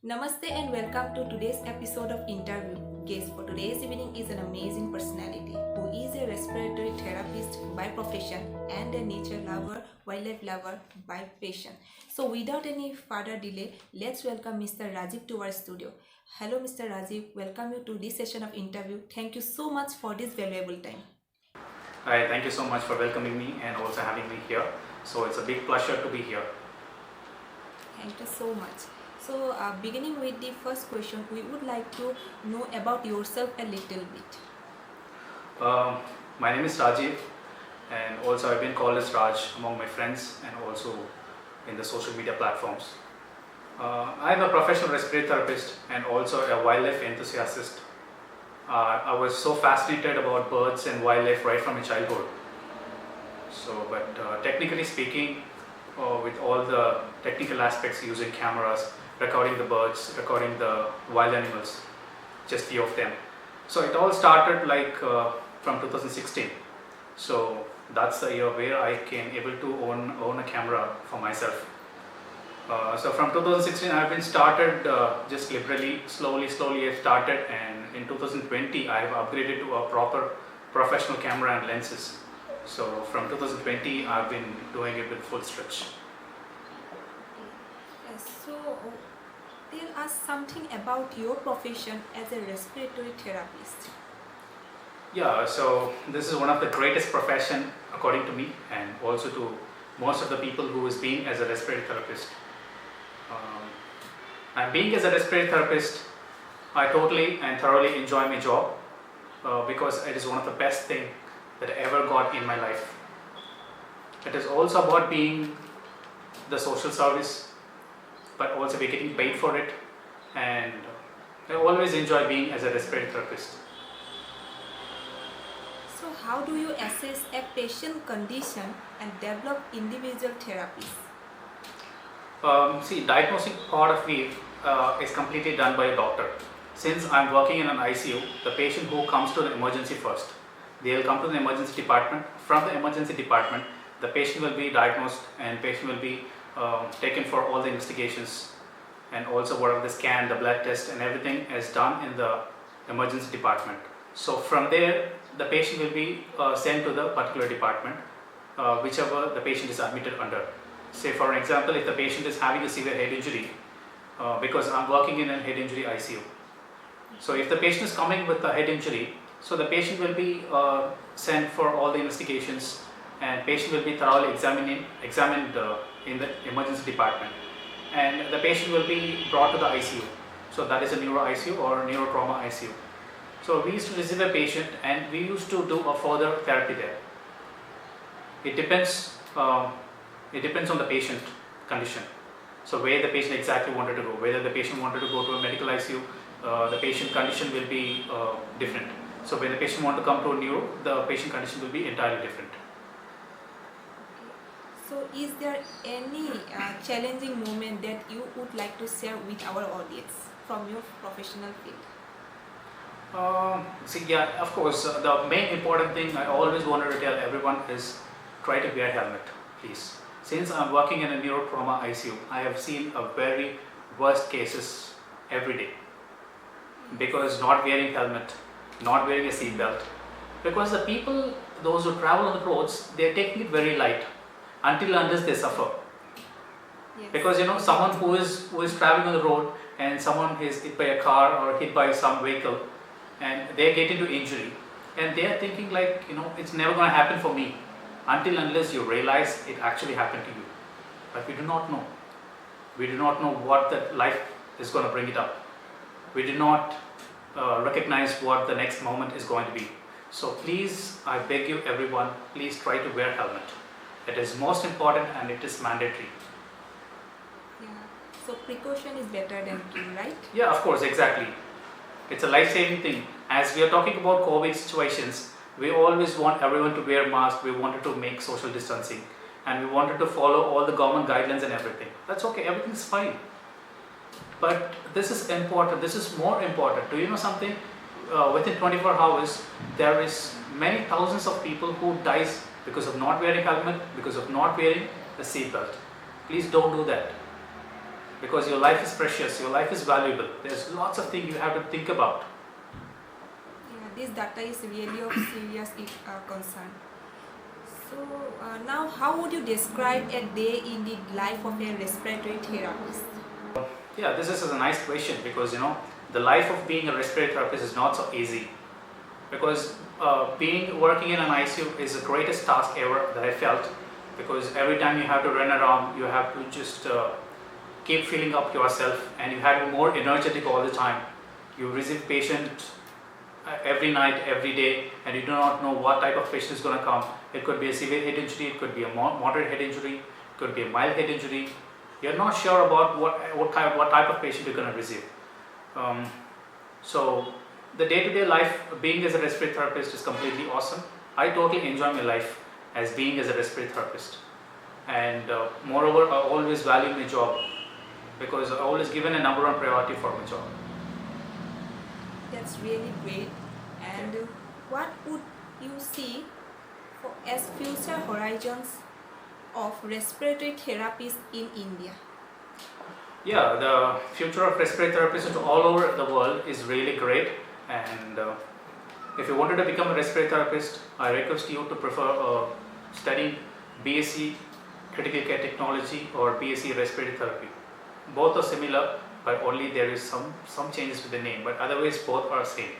Namaste and welcome to today's episode of Interview. Guest for today's evening is an amazing personality who is a respiratory therapist by profession and a nature lover, wildlife lover by passion. So without any further delay, let's welcome Mr. Rajiv to our studio. Hello Mr. Rajiv, welcome you to this session of interview. Thank you so much for this valuable time. Hi, thank you so much for welcoming me and also having me here. So it's a big pleasure to be here. Thank you so much. So, beginning with the first question, we would like to know about yourself a little bit. My name is Rajiv, and also I've been called as Raj among my friends and also in the social media platforms. I'm a professional respiratory therapist and also a wildlife enthusiast. I was so fascinated about birds and wildlife right from my childhood. But technically speaking, with all the technical aspects using cameras, recording the birds, recording the wild animals, just few of them. So it all started from 2016. So that's the year where I came able to own a camera for myself. So from 2016 I've been started just liberally, slowly I've started, and in 2020 I have upgraded to a proper professional camera and lenses. So from 2020 I've been doing it with full stretch. Yes, so tell us something about your profession as a respiratory therapist. Yeah, so this is one of the greatest profession according to me and also to most of the people who is being as a respiratory therapist. And being as a respiratory therapist, I totally and thoroughly enjoy my job because it is one of the best thing that I ever got in my life. It is also about being the social service, but also be getting paid for it, and I always enjoy being as a respiratory therapist. So, how do you assess a patient condition and develop individual therapies? See, diagnostic part of it is completely done by a doctor. Since I'm working in an ICU, the patient who comes to the emergency first, they will come to the emergency department. From the emergency department, the patient will be diagnosed and patient will be taken for all the investigations, and also whatever the scan, the blood test and everything is done in the emergency department. So from there, the patient will be sent to the particular department, whichever the patient is admitted under. Say for an example, if the patient is having a severe head injury, because I'm working in a head injury ICU. So if the patient is coming with a head injury, so the patient will be sent for all the investigations, and patient will be thoroughly examined in the emergency department, and the patient will be brought to the ICU. So that is a neuro ICU or neurotrauma ICU. So we used to receive a patient and we used to do a further therapy there. It depends on the patient condition. So where the patient exactly wanted to go, whether the patient wanted to go to a medical ICU, the patient condition will be different. So when the patient want to come to a neuro, the patient condition will be entirely different. So, is there any challenging moment that you would like to share with our audience from your professional field? Yeah, of course, the main important thing I always wanted to tell everyone is try to wear helmet, please. Since I'm working in a neurotrauma ICU, I have seen a very worst cases every day because not wearing helmet, not wearing a seat belt. Because the people, those who travel on the roads, they are taking it very light until unless they suffer. Yes. Because someone who is traveling on the road and someone is hit by a car or hit by some vehicle and they get into injury and they are thinking it's never going to happen for me until unless you realize it actually happened to you. But we do not know. We do not know what that life is going to bring it up. We do not recognize what the next moment is going to be. So please, I beg you everyone, please try to wear helmet. It is most important and it is mandatory. Yeah. So precaution is better than cure, right? Yeah, of course, exactly. It's a life-saving thing. As we are talking about COVID situations, we always want everyone to wear masks. We wanted to make social distancing and we wanted to follow all the government guidelines and everything. That's okay, everything's fine. But this is important, this is more important. Do you know something? Within 24 hours, there is many thousands of people who dies because of not wearing helmet, because of not wearing a seat belt. Please don't do that. because your life is precious, your life is valuable. There's lots of things you have to think about. Yeah, this data is really of serious concern. So now, how would you describe a day in the life of a respiratory therapist? Yeah, this is a nice question, because the life of being a respiratory therapist is not so easy, because working in an ICU is the greatest task ever that I felt, because every time you have to run around, you have to just keep filling up yourself, and you have to be more energetic all the time. You receive patient every night, every day, and you do not know what type of patient is going to come. It could be a severe head injury, it could be a moderate head injury, it could be a mild head injury. You're not sure about what type of patient you're going to receive. So the day-to-day life being as a respiratory therapist is completely awesome. I totally enjoy my life as being as a respiratory therapist, and moreover, I always value my job, because I always given a number one priority for my job. That's really great. And what would you see as future horizons of respiratory therapies in India? Yeah, the future of respiratory therapists all over the world is really great, and if you wanted to become a respiratory therapist, I request you to prefer studying BSc Critical Care Technology or BSc Respiratory Therapy. Both are similar, but only there is some changes with the name, but otherwise both are same.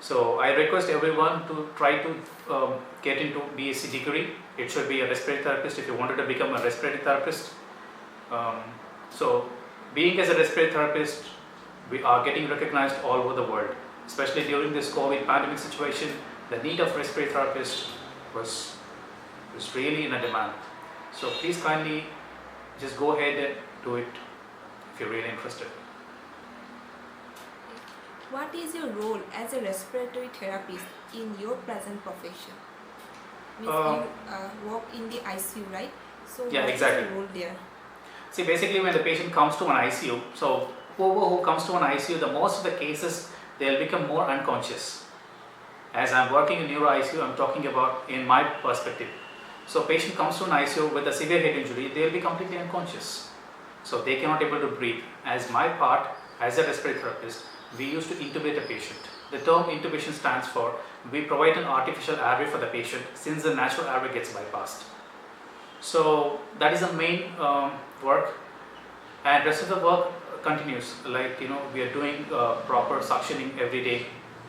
So I request everyone to try to get into BSc degree. It should be a respiratory therapist if you wanted to become a respiratory therapist. So being as a respiratory therapist, we are getting recognized all over the world, especially during this COVID pandemic situation. The need of respiratory therapists was really in a demand. So please kindly just go ahead and do it if you're really interested. What is your role as a respiratory therapist in your present profession? Means you work in the ICU, right? So Yeah, what exactly. is your role there? See, basically when the patient comes to an ICU, so who comes to an ICU, the most of the cases, they'll become more unconscious. As I'm working in neuro ICU, I'm talking about in my perspective. So patient comes to an ICU with a severe head injury, they'll be completely unconscious. So they cannot able to breathe. As my part, as a respiratory therapist, we used to intubate a patient. The term intubation stands for we provide an artificial airway for the patient since the natural airway gets bypassed. So that is the main work, and rest of the work continues. Like we are doing proper suctioning every day,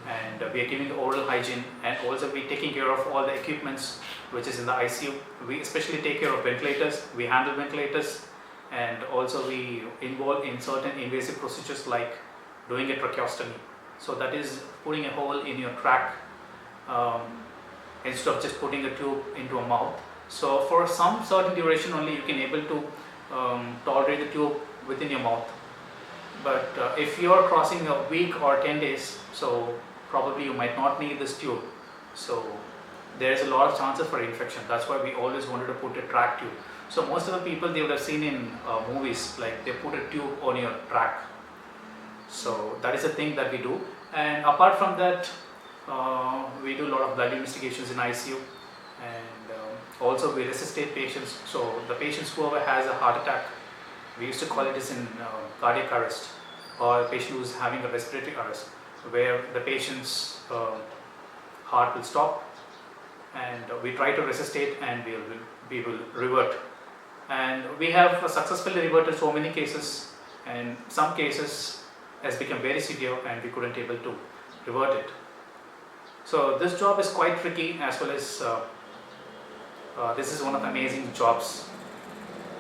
and we are giving oral hygiene, and also we taking care of all the equipments which is in the ICU. We especially take care of ventilators. We handle ventilators, and also we involve in certain invasive procedures like doing a tracheostomy. So that is putting a hole in your trach instead of just putting a tube into a mouth. So for some certain duration only you can able to tolerate the tube within your mouth. But if you are crossing a week or 10 days, so probably you might not need this tube. So there is a lot of chances for infection. That's why we always wanted to put a trach tube. So most of the people they would have seen in movies, like they put a tube on your trach. So that is a thing that we do. And apart from that, we do a lot of blood investigations in ICU, and also we resuscitate patients. So the patients whoever has a heart attack, we used to call it as in cardiac arrest, or a patient who is having a respiratory arrest, where the patient's heart will stop, and we try to resuscitate, and we will revert. And we have successfully reverted so many cases, and some cases has become very severe and we couldn't able to revert it. So this job is quite tricky, as well as this is one of the amazing jobs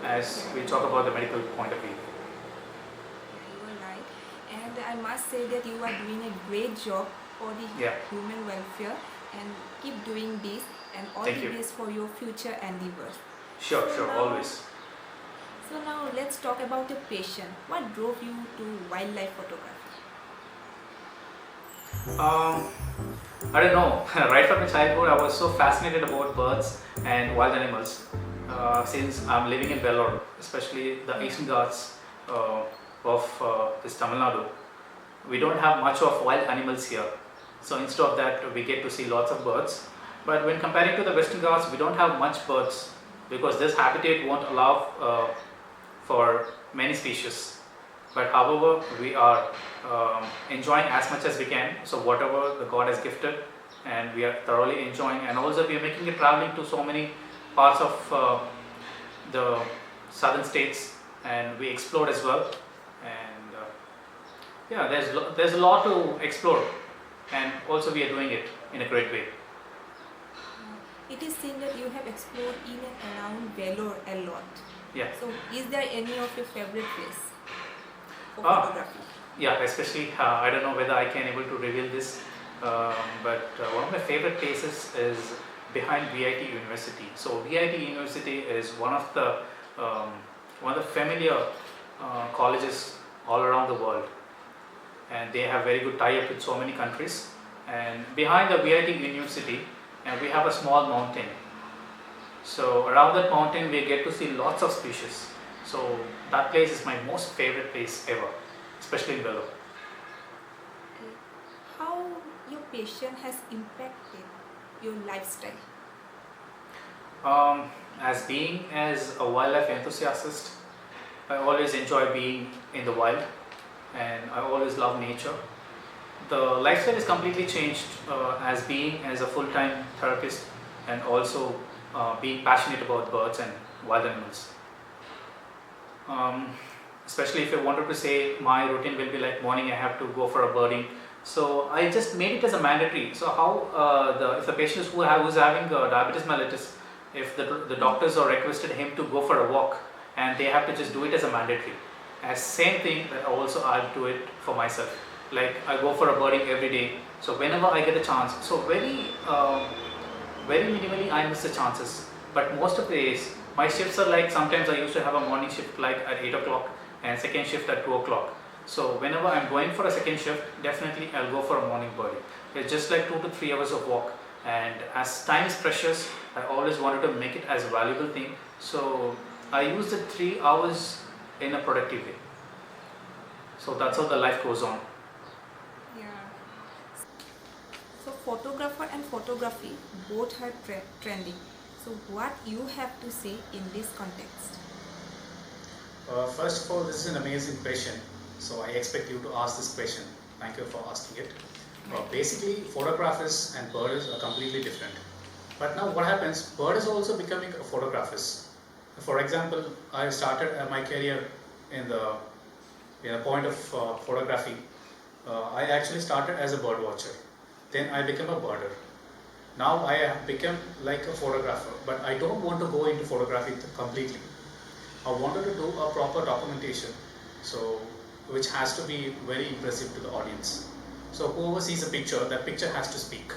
as we talk about the medical point of view. You are right. And I must say that you are doing a great job for the human welfare, and keep doing this, and all Thank the you. best for your future endeavors. Sure, So now- always. So now let's talk about the passion. What drove you to wildlife photography? I don't know. Right from my childhood, I was so fascinated about birds and wild animals. Since I'm living in Vellore, especially the Eastern Ghats of this Tamil Nadu, we don't have much of wild animals here. So instead of that, we get to see lots of birds. But when comparing to the Western Ghats, we don't have much birds, because this habitat won't allow for many species. But however, we are enjoying as much as we can. So whatever the God has gifted, and we are thoroughly enjoying. And also we are making it traveling to so many parts of the southern states, and we explored as well. And yeah, there's a lot to explore, and also we are doing it in a great way. It is seen that you have explored in and around Vellore a lot. Yeah. So, is there any of your favorite place for Ah. photography? Yeah, especially I don't know whether I can able to reveal this, but one of my favorite places is behind VIT University. So VIT University is one of the familiar colleges all around the world, and they have very good tie-up with so many countries. And behind the VIT University, we have a small mountain. So around that mountain, we get to see lots of species. So that place is my most favorite place ever, especially in Vellore. Okay. How your passion has impacted your lifestyle? As being as a wildlife enthusiast, I always enjoy being in the wild, and I always love nature. The lifestyle is completely changed as being as a full-time therapist, and also being passionate about birds and wild animals. Especially if I wanted to say my routine will be like morning I have to go for a birding. So I just made it as a mandatory. So how if the patient who's having diabetes mellitus, if the doctors are requested him to go for a walk, and they have to just do it as a mandatory. As same thing that also I'll do it for myself. Like I go for a birding every day. So whenever I get a chance, so very minimally I miss the chances. But most of the days my shifts are like, sometimes I used to have a morning shift like at 8 o'clock and second shift at 2 o'clock. So whenever I'm going for a second shift, definitely I'll go for a morning birding. It's just like 2 to 3 hours of walk, and as time is precious, I always wanted to make it as a valuable thing. So I use the 3 hours in a productive way. So that's how the life goes on. Yeah. So photographer and photography both are trending. So what you have to say in this context? First of all, this is an amazing question. So I expect you to ask this question. Thank you for asking it. Basically, photographers and birders are completely different. But now what happens, bird is also becoming a photographers. For example, I started my career in the point of photography. I actually started as a bird watcher. Then I became a birder. Now I have become like a photographer, but I don't want to go into photography completely. I wanted to do a proper documentation, so which has to be very impressive to the audience. So whoever sees a picture, that picture has to speak.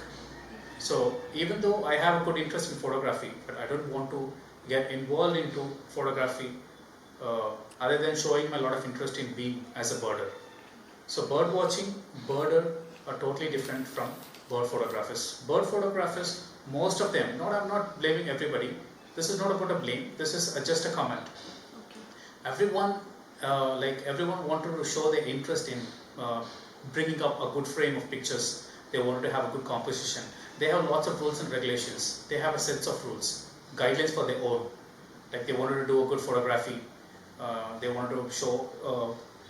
So even though I have a good interest in photography, but I don't want to get involved into photography other than showing a lot of interest in being as a birder. So bird watching, birder are totally different from bird photographers. Bird photographers, most of them, I'm not blaming everybody. This is not about a blame. This is just a comment. Okay. Everyone wanted to show their interest in bringing up a good frame of pictures. They wanted to have a good composition. They have lots of rules and regulations. They have a sets of rules, guidelines for their own. Like they wanted to do a good photography. They wanted to show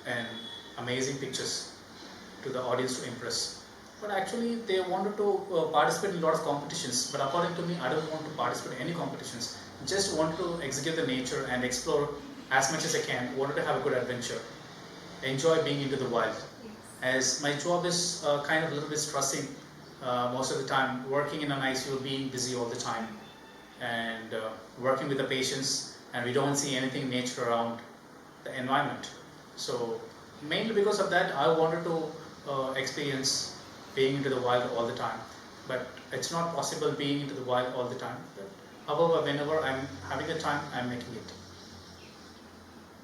an amazing pictures to the audience to impress. But actually they wanted to participate in a lot of competitions. But according to me, I don't want to participate in any competitions. Just want to execute the nature and explore as much as I can. Wanted to have a good adventure. Enjoy being into the wild. Yes. As my job is kind of a little bit stressing most of the time, working in an ICU, being busy all the time, and working with the patients, and we don't see anything nature around the environment. So mainly because of that, I wanted to experience being into the wild all the time. But it's not possible being into the wild all the time. But however, whenever I'm having the time, I'm making it.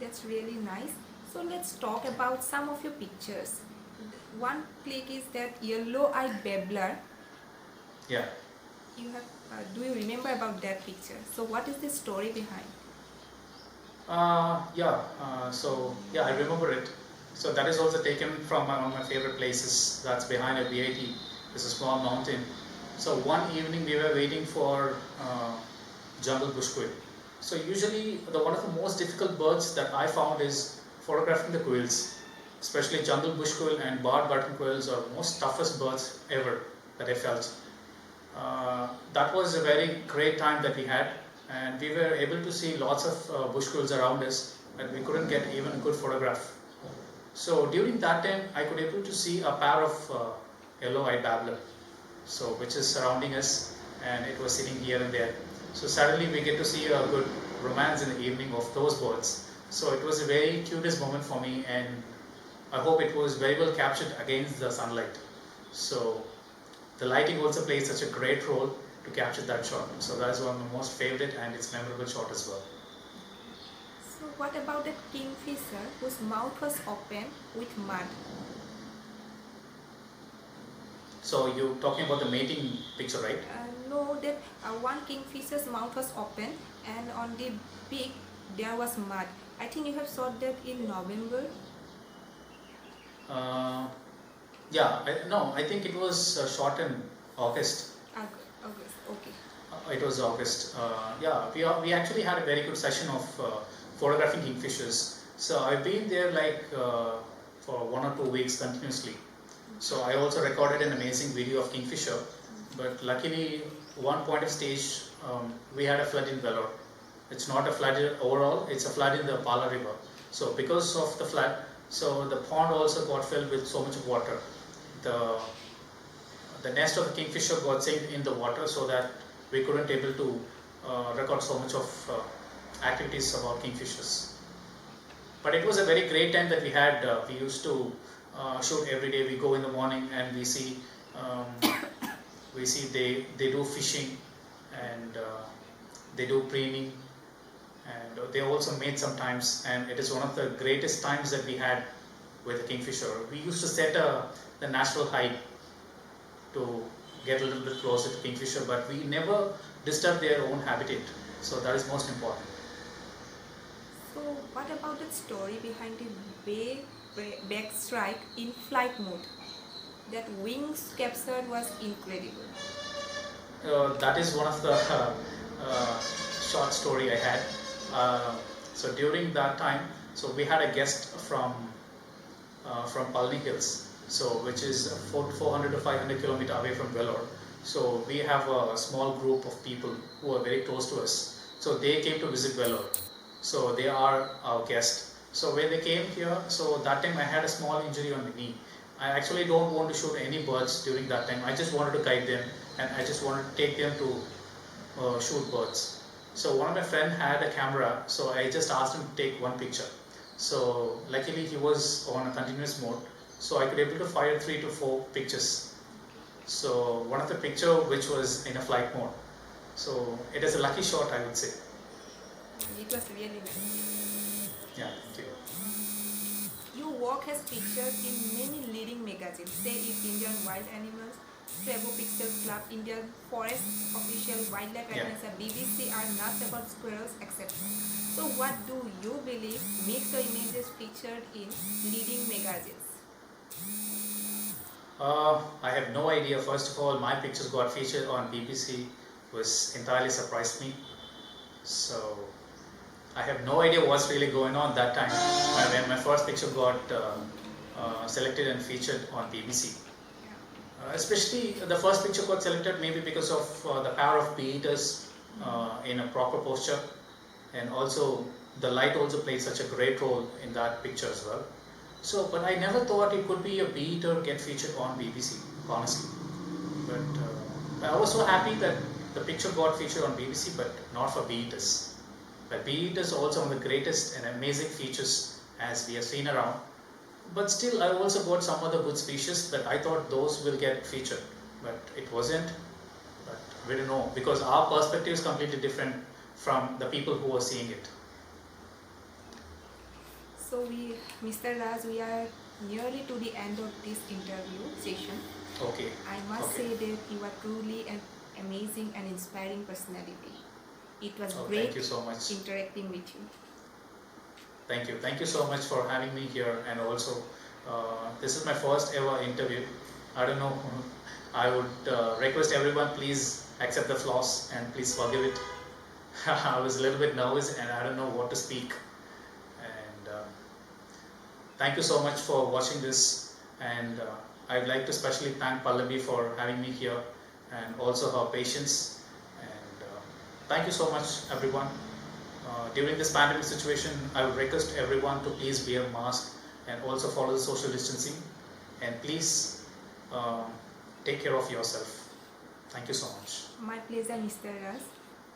That's really nice. So let's talk about some of your pictures. One click is that yellow-eyed babbler. Yeah. You have. Do you remember about that picture? So what is the story behind? I remember it. So that is also taken from one of my favorite places. That's behind a BIT. It's a small mountain. So one evening we were waiting for jungle bush quail. So usually one of the most difficult birds that I found is photographing the quails, especially jungle bush quail and barred button quails are most toughest birds ever that I felt. That was a very great time that we had, and we were able to see lots of bush quails around us, but we couldn't get even a good photograph. So during that time, I could able to see a pair of yellow-eyed babbler, so which is surrounding us, and it was sitting here and there. So suddenly we get to see a good romance in the evening of those birds. So it was a very cutest moment for me, and I hope it was very well captured against the sunlight. So the lighting also plays such a great role to capture that shot. So that is one of my most favorite and it's memorable shot as well. So what about the kingfisher whose mouth was open with mud? So you're talking about the mating picture, right? No, that one kingfisher's mouth was open and on the beak there was mud. I think you have shot that in November. I think it was shot in August. August, okay. It was August. We actually had a very good session of photographing kingfishers. So I've been there for 1 or 2 weeks continuously. So I also recorded an amazing video of kingfisher. But luckily, one point of stage, we had a flood in Vellore. It's not a flood overall; it's a flood in the Pala river. So because of the flood, so the pond also got filled with so much water. The nest of the kingfisher got sink in the water, so that we couldn't able to record so much of activities about kingfishers. But it was a very great time that we had. We used to shoot every day. We go in the morning and we see they do fishing and they do preening, and they also mate sometimes, and it is one of the greatest times that we had with the kingfisher. We used to set the natural height to get a little bit closer to kingfisher, but we never disturb their own habitat, so that is most important. So what about the story behind the back strike in flight mode? That wings capture was incredible. That is one of the short story I had. So during that time, so we had a guest from Pallabi Hills, so which is 400 to 500 kilometers away from Vellore. So we have a small group of people who are very close to us. So they came to visit Vellore. So they are our guest. So when they came here, so that time I had a small injury on the knee. I actually don't want to shoot any birds during that time. I just wanted to guide them and I just wanted to take them to shoot birds. So one of my friends had a camera, so I just asked him to take one picture. So luckily he was on a continuous mode, so I could able to fire 3 to 4 pictures. So one of the picture which was in a flight mode. So it is a lucky shot, I would say. It was really nice. Yeah, thank you. Your work has featured in many leading magazines, say in Indian Wild Animals, Trevo Pixels Club, Indian Forest Official, Wildlife Adventure, BBC are Nuts About Squirrels, etc. So what do you believe makes your images featured in leading magazines? I have no idea. First of all, my pictures got featured on BBC, was entirely surprised me. So I have no idea what's really going on that time when my first picture got selected and featured on BBC. Especially the first picture got selected maybe because of the pair of bee eaters in a proper posture, and also the light also played such a great role in that picture as well. So, but I never thought it could be a bee eater get featured on BBC, honestly. But I was so happy that the picture got featured on BBC, but not for bee eaters. But bee eaters are also one of the greatest and amazing features as we have seen around. But still, I also got some other good species that I thought those will get featured, but it wasn't. But we don't know, because our perspective is completely different from the people who are seeing it. So Mr. Raj, we are nearly to the end of this interview session. Okay. I must say that you are truly an amazing and inspiring personality. It was great thank you so much. interacting with you. Thank you so much for having me here, and also this is my first ever interview. I don't know, I would request everyone, please accept the flaws and please forgive it. I was a little bit nervous and I don't know what to speak. And thank you so much for watching this. And I'd like to especially thank Pallabi for having me here and also her patience. And thank you so much, everyone. During this pandemic situation, I would request everyone to please wear mask and also follow the social distancing. And please take care of yourself. Thank you so much. My pleasure, Mr. Raj.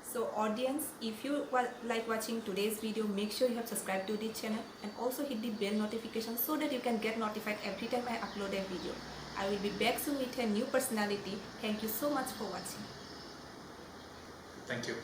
So audience, if you like watching today's video, make sure you have subscribed to the channel and also hit the bell notification so that you can get notified every time I upload a video. I will be back soon with a new personality. Thank you so much for watching. Thank you.